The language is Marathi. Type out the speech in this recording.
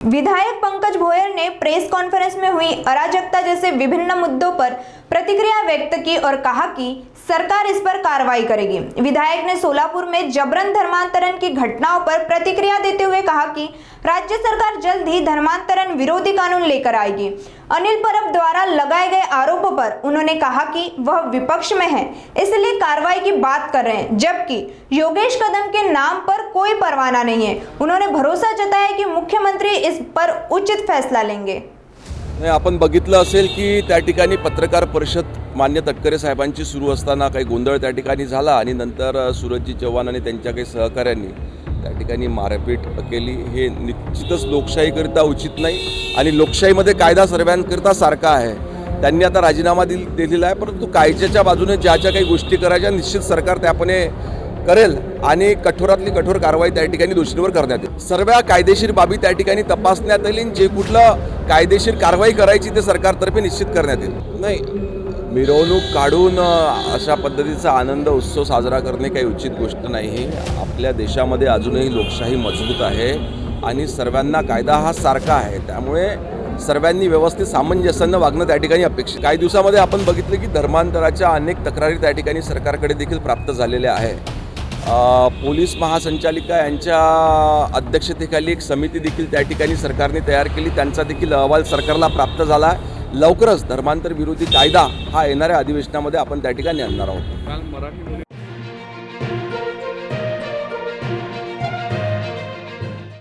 विधायक पंकज भोयर ने प्रेस कॉन्फ्रेंस में हुई अराजकता जैसे विभिन्न मुद्दों पर प्रतिक्रिया व्यक्त की और कहा कि सरकार इस पर कार्रवाई करेगी। विधायक ने सोलापुर में जबरन धर्मांतरण की घटनाओं पर प्रतिक्रिया देते हुए कहा कि राज्य सरकार जल्द ही धर्मांतरण विरोधी कानून लेकर आएगी। अनिल परब द्वारा लगाए गए आरोपों पर उन्होंने कहा कि वह विपक्ष में है, इसलिए कार्रवाई की बात कर रहे हैं, जबकि योगेश कदम के नाम पर कोई परवाना नहीं है। उन्होंने भरोसा जताया कि मुख्यमंत्री इस पर उचित फैसला लेंगे। आपण बघितलं असेल की त्या ठिकाणी पत्रकार परिषद मान्य तटकरे साहेबांची सुरू असताना काही गोंधळ त्या ठिकाणी झाला आणि नंतर सूरजजी चव्हाण आणि त्यांच्या काही सहकाऱ्यांनी त्या ठिकाणी मारपीट केली। हे निश्चितच लोकशाहीकरिता उचित नाही आणि लोकशाहीमध्ये कायदा सर्वांकरिता सारखा आहे। त्यांनी आता राजीनामा दिलेला आहे, परंतु कायद्याच्या बाजूने ज्या ज्या काही गोष्टी करायच्या निश्चित सरकार त्यापणे करेल आणि कठोरातली कठोर कारवाई त्या ठिकाणी दोषींवर करण्यात येईल। सर्व कायदेशीर बाबी त्या ठिकाणी तपासण्यात येईल, जे कुठलं कायदेशीर कारवाई करायची ते सरकारतर्फे निश्चित करण्यात येईल। नाही, मिरवणूक काढून अशा पद्धतीचा आनंद उत्सव साजरा करणे काही उचित गोष्ट नाही। आपल्या देशामध्ये अजूनही लोकशाही मजबूत आहे आणि सर्वांना कायदा हा सारखा आहे, त्यामुळे सर्वांनी व्यवस्थित सामंजस्याने वागणं त्या ठिकाणी अपेक्षित। काही दिवसामध्ये आपण बघितलं की धर्मांतराच्या अनेक तक्रारी त्या ठिकाणी सरकारकडे देखील प्राप्त झालेल्या आहे। पोलीस महासंचालिका यांच्या अध्यक्षतेखाली एक समिती देखील त्या ठिकाणी सरकारने तयार केली, त्यांचा देखील अहवाल सरकारला प्राप्त झाला। लवकरच धर्मांतर विरोधी कायदा हा येणाऱ्या अधिवेशनामध्ये आपण त्या ठिकाणी आणणार आहोत।